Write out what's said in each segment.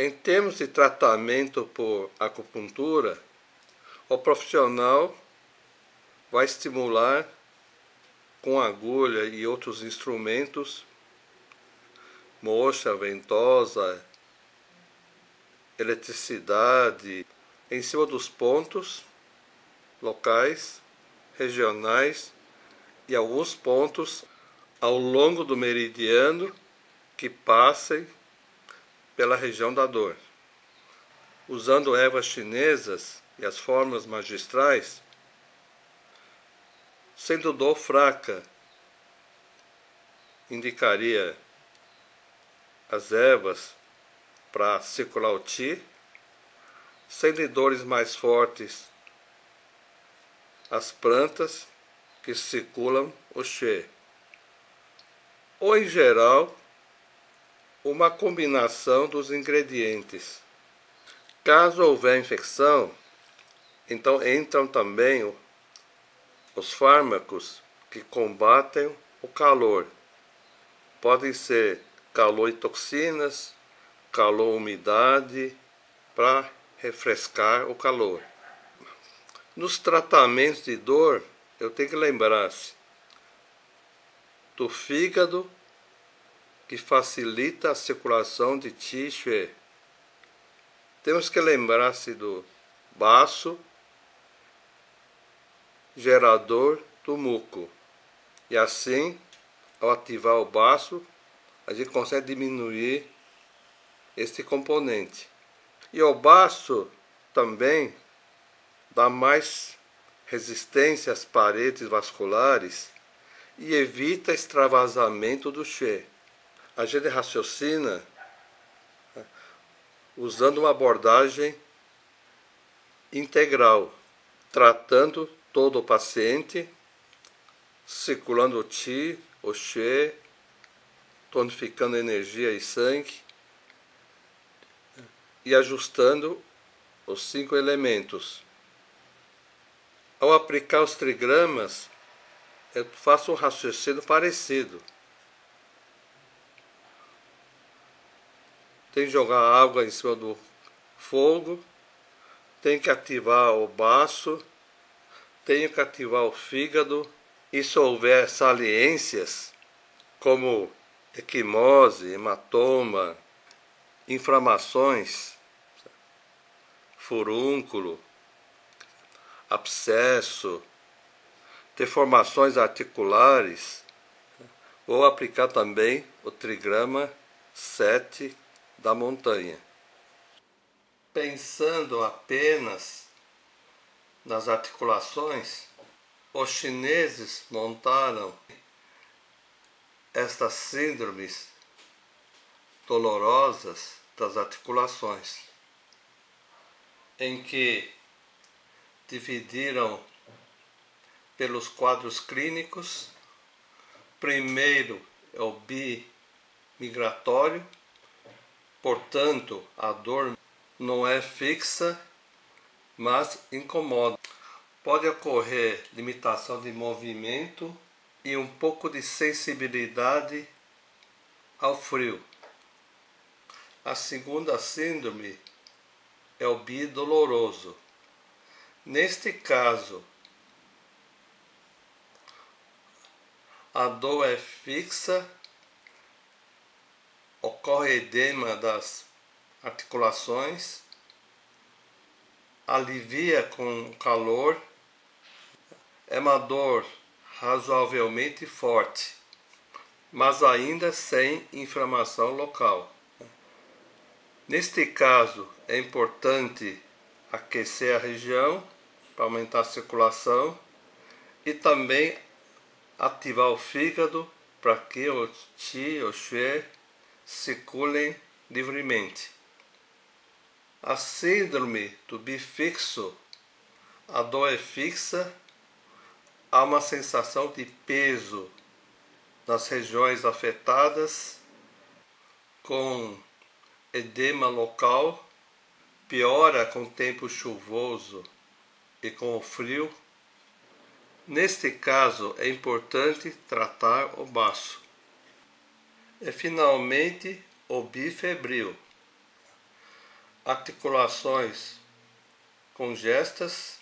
Em termos de tratamento por acupuntura, o profissional vai estimular com agulha e outros instrumentos, moxa, ventosa, eletricidade, em cima dos pontos locais, regionais e alguns pontos ao longo do meridiano que passem pela região da dor. Usando ervas chinesas e as fórmulas magistrais, sendo dor fraca, indicaria as ervas para circular o Qi, sendo dores mais fortes, as plantas que circulam o Xie. Ou, em geral, uma combinação dos ingredientes. Caso houver infecção, então entram também os fármacos que combatem o calor. Podem ser calor e toxinas, calor e umidade, para refrescar o calor. Nos tratamentos de dor, eu tenho que lembrar-se do fígado, que facilita a circulação de Qi e Xue. Temos que lembrar-se do baço, gerador do muco. E assim, ao ativar o baço, a gente consegue diminuir este componente. E o baço também dá mais resistência às paredes vasculares e evita extravasamento do Xie. A gente raciocina usando uma abordagem integral, tratando todo o paciente, circulando o Qi, o Xue, tonificando energia e sangue e ajustando os 5 elementos. Ao aplicar os trigramas, eu faço um raciocínio parecido. Tem que jogar água em cima do fogo, tem que ativar o baço, tem que ativar o fígado, e se houver saliências, como equimose, hematoma, inflamações, furúnculo, abscesso, deformações articulares, vou aplicar também o trigrama 7 da montanha. Pensando apenas nas articulações, os chineses montaram estas síndromes dolorosas das articulações, em que dividiram pelos quadros clínicos. Primeiro é o bimigratório, portanto a dor não é fixa, mas incomoda. Pode ocorrer limitação de movimento e um pouco de sensibilidade ao frio. A segunda síndrome é o bidoloroso. Neste caso, a dor é fixa, ocorre edema das articulações, alivia com calor, é uma dor razoavelmente forte, mas ainda sem inflamação local. Neste caso, é importante aquecer a região para aumentar a circulação e também ativar o fígado para que o Qi e o Xue circulem livremente. A síndrome do bifixo, a dor é fixa, há uma sensação de peso nas regiões afetadas, com edema local, piora com o tempo chuvoso e com o frio. Neste caso, é importante tratar o baço. E finalmente, o bifebril. articulações congestas,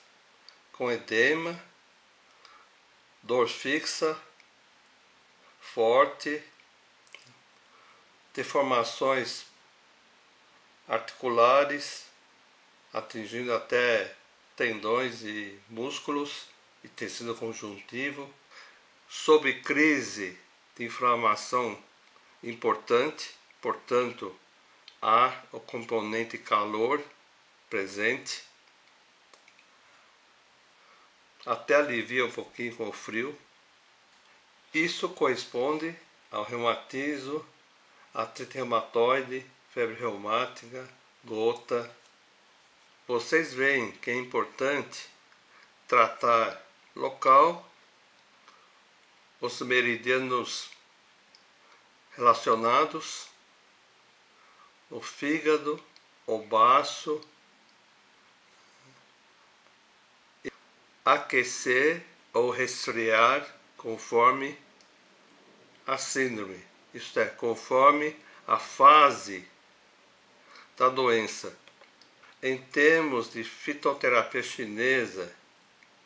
com edema, dor fixa, forte, deformações articulares, atingindo até tendões e músculos e tecido conjuntivo, sob crise de inflamação importante, portanto, há o componente calor presente, até alivia um pouquinho com o frio. Isso corresponde ao reumatismo, artrite reumatoide, febre reumática, gota. Vocês veem que é importante tratar local, os meridianos relacionados, o fígado, o baço, aquecer ou resfriar conforme a síndrome, isto é, conforme a fase da doença. Em termos de fitoterapia chinesa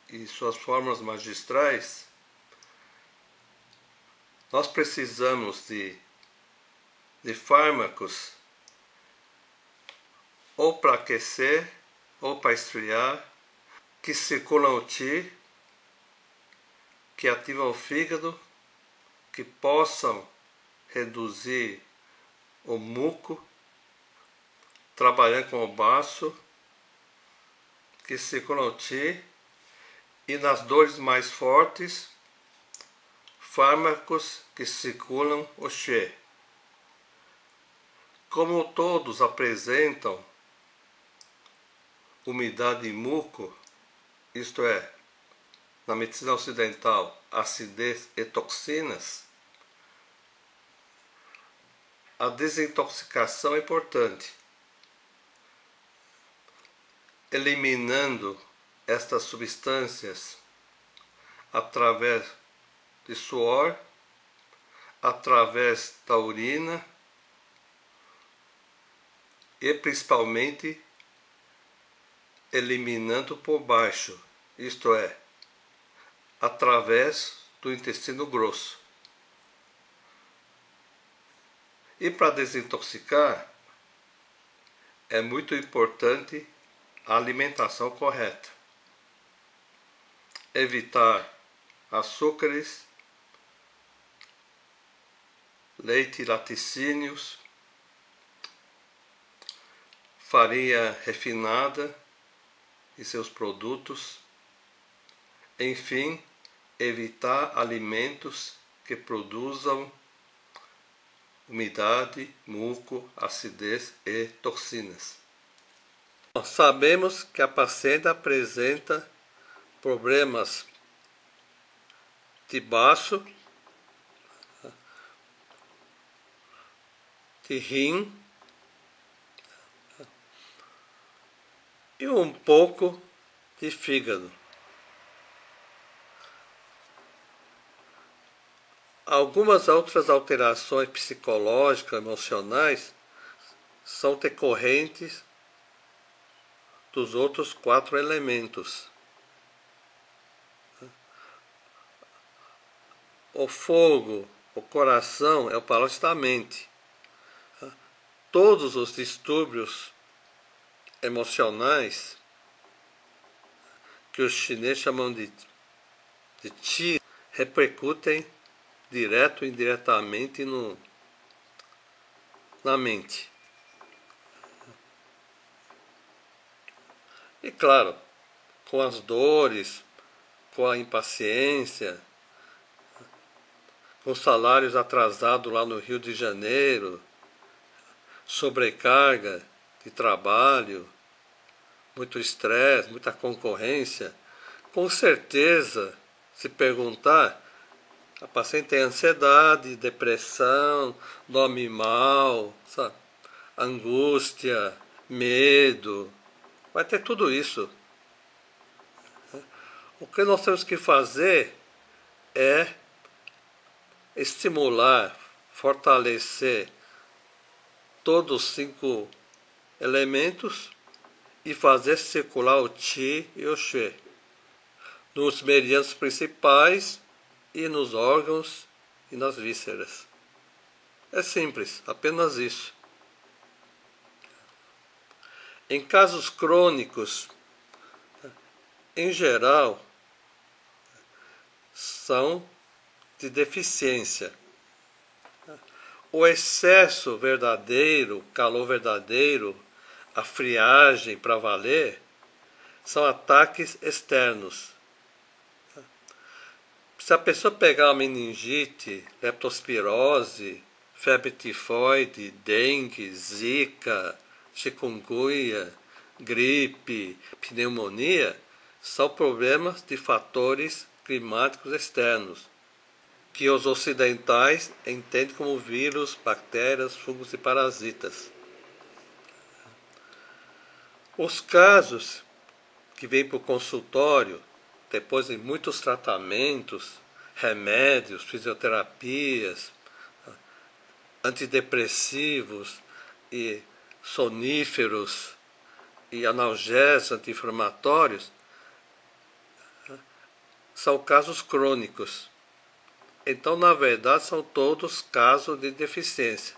e suas fórmulas magistrais, nós precisamos de fármacos ou para aquecer ou para esfriar, que circulam o qi, que ativam o fígado, que possam reduzir o muco, trabalhando com o baço, que circulam o qi, e nas dores mais fortes, fármacos que circulam o xie. Como todos apresentam umidade e muco, isto é, na medicina ocidental, acidez e toxinas, a desintoxicação é importante, eliminando estas substâncias através de suor, através da urina e principalmente eliminando por baixo, isto é, através do intestino grosso. E para desintoxicar, é muito importante a alimentação correta. Evitar açúcares, leite e laticínios, farinha refinada e seus produtos. Enfim, evitar alimentos que produzam umidade, muco, acidez e toxinas. Nós sabemos que a paciente apresenta problemas de baço, de rim e um pouco de fígado. Algumas outras alterações psicológicas, emocionais, são decorrentes dos outros 4 elementos. O fogo, o coração é o palácio da mente. Todos os distúrbios emocionais, que os chineses chamam de qi, repercutem direto ou indiretamente na mente. E claro, com as dores, com a impaciência, com salários atrasados lá no Rio de Janeiro, sobrecarga de trabalho, muito estresse, muita concorrência, com certeza, se perguntar, a paciente tem ansiedade, depressão, dorme mal, sabe? Angústia, medo, vai ter tudo isso. O que nós temos que fazer é estimular, fortalecer todos os 5 elementos e fazer circular o Qi e o Xue nos meridianos principais e nos órgãos e nas vísceras. É simples, apenas isso. Em casos crônicos, em geral, são de deficiência. O excesso verdadeiro, calor verdadeiro, a friagem para valer, são ataques externos. Se a pessoa pegar uma meningite, leptospirose, febre tifoide, dengue, zika, chikungunya, gripe, pneumonia, são problemas de fatores climáticos externos, que os ocidentais entendem como vírus, bactérias, fungos e parasitas. Os casos que vêm para o consultório, depois de muitos tratamentos, remédios, fisioterapias, antidepressivos e soníferos e analgésicos anti-inflamatórios, são casos crônicos. Então, na verdade, são todos casos de deficiência.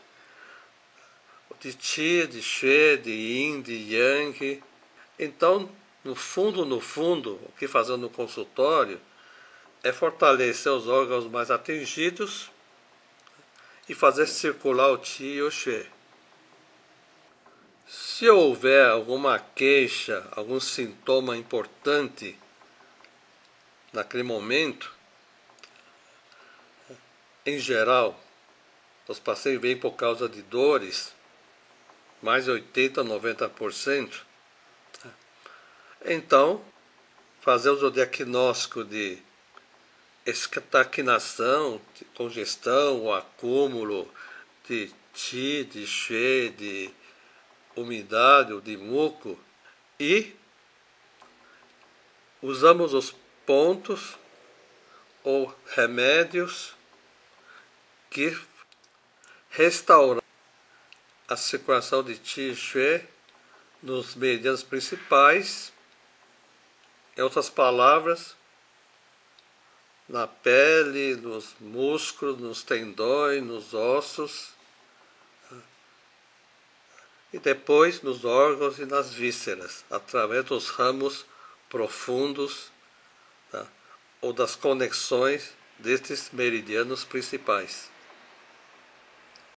De Qi, de Xue, de Yin, de Yang. Então, no fundo, o que fazer no consultório é fortalecer os órgãos mais atingidos e fazer circular o Qi e o Xue. Se houver alguma queixa, algum sintoma importante naquele momento, em geral, os pacientes vêm por causa de dores, mais de 80% a 90%. Então, fazemos o diagnóstico de estagnação, de congestão, o acúmulo de Qi, de Xue, de umidade ou de muco, e usamos os pontos ou remédios que restauram a circulação de Qi e Xue nos meridianos principais, em outras palavras, na pele, nos músculos, nos tendões, nos ossos, e depois nos órgãos e nas vísceras, através dos ramos profundos, tá? Ou das conexões destes meridianos principais.